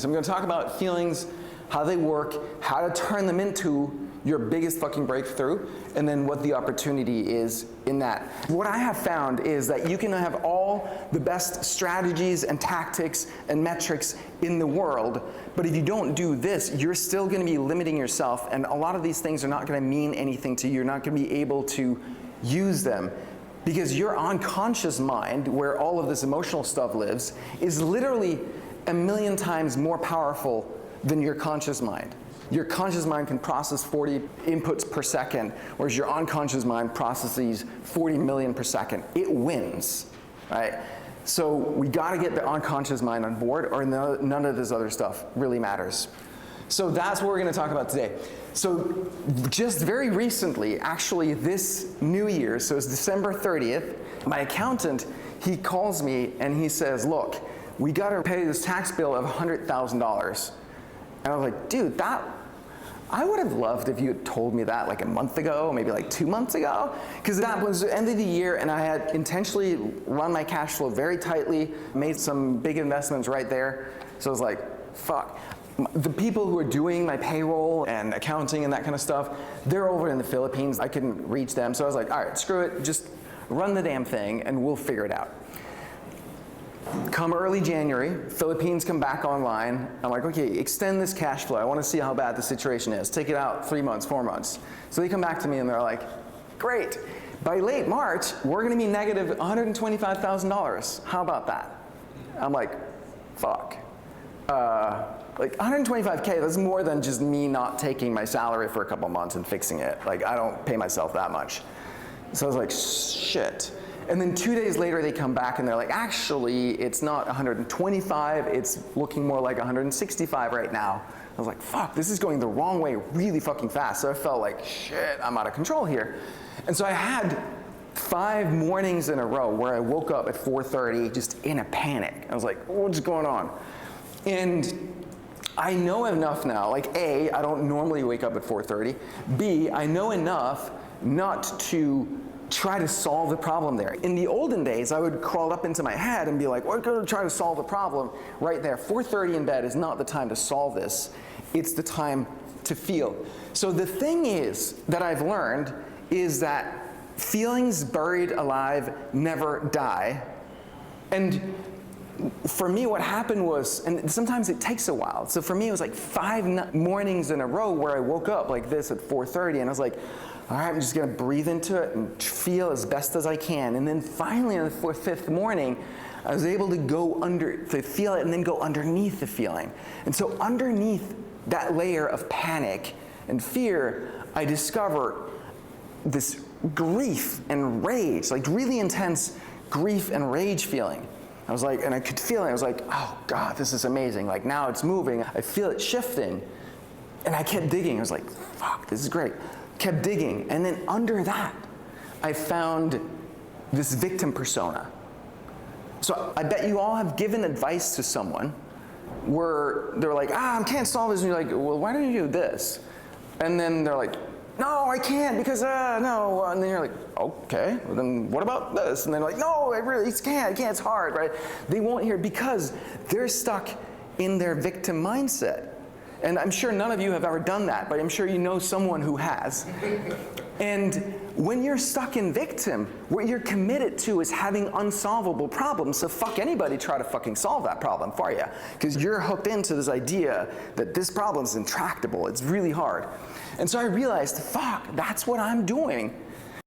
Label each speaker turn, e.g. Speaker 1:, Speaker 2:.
Speaker 1: So I'm going to talk about feelings, how they work, how to turn them into your biggest fucking breakthrough, and then what the opportunity is in that. What I have found is that you can have all the best strategies and tactics and metrics in the world, but if you don't do this, you're still going to be limiting yourself, and a lot of these things are not going to mean anything to you. You're not going to be able to use them. Because your unconscious mind, where all of this emotional stuff lives, is literally a million times more powerful than your conscious mind. Your conscious mind can process 40 inputs per second, whereas your unconscious mind processes 40 million per second. It wins, right? So we gotta get the unconscious mind on board, or none of this other stuff really matters. So that's what we're gonna talk about today. So just very recently, actually this New Year, so it's December 30th, my accountant, he calls me and he says, look, we gotta pay this tax bill of $100,000. And I was like, dude, I would have loved if you had told me that like a month ago, maybe like 2 months ago, because that was the end of the year and I had intentionally run my cash flow very tightly, made some big investments right there. So I was like, fuck. The people who are doing my payroll and accounting and that kind of stuff, they're over in the Philippines. I couldn't reach them. So I was like, all right, screw it. Just run the damn thing and we'll figure it out. Come early January, Philippines come back online. I'm like, okay, extend this cash flow. I want to see how bad the situation is. Take it out 3 months, 4 months. So they come back to me and they're like, great. By late March, we're going to be negative $125,000. How about that? I'm like, fuck. Like 125K, that's more than just me not taking my salary for a couple months and fixing it. Like, I don't pay myself that much. So I was like, shit. And then 2 days later, they come back and they're like, actually, it's not 125, it's looking more like 165 right now. I was like, fuck, this is going the wrong way really fucking fast. So I felt like, shit, I'm out of control here. And so I had 5 mornings in a row where I woke up at 4:30 just in a panic. I was like, what's going on? And I know enough now, like A, I don't normally wake up at 4:30. B, I know enough not to try to solve the problem there. In the olden days, I would crawl up into my head and be like, we're gonna try to solve the problem right there. 4:30 in bed is not the time to solve this. It's the time to feel. So the thing is that I've learned is that feelings buried alive never die. And for me, what happened was, and sometimes it takes a while. So for me, it was like 5 mornings in a row where I woke up like this at 4:30 and I was like, all right, I'm just gonna breathe into it and feel as best as I can. And then finally on the 5th morning, I was able to to feel it and then go underneath the feeling. And so underneath that layer of panic and fear, I discovered this grief and rage, like really intense grief and rage feeling. I was like, and I could feel it, I was like, oh God, this is amazing. Like now it's moving, I feel it shifting. And I kept digging, I was like, fuck, this is great. Kept digging, and then under that, I found this victim persona. So I bet you all have given advice to someone where they're like, I can't solve this, and you're like, well, why don't you do this? And then they're like, no, I can't because no. And then you're like, okay, well then what about this? And they're like, no, I really can't, it's hard, right? They won't hear because they're stuck in their victim mindset. And I'm sure none of you have ever done that, but I'm sure you know someone who has. And when you're stuck in victim, what you're committed to is having unsolvable problems, so fuck anybody try to fucking solve that problem for you. Because you're hooked into this idea that this problem is intractable, it's really hard. And so I realized, fuck, that's what I'm doing.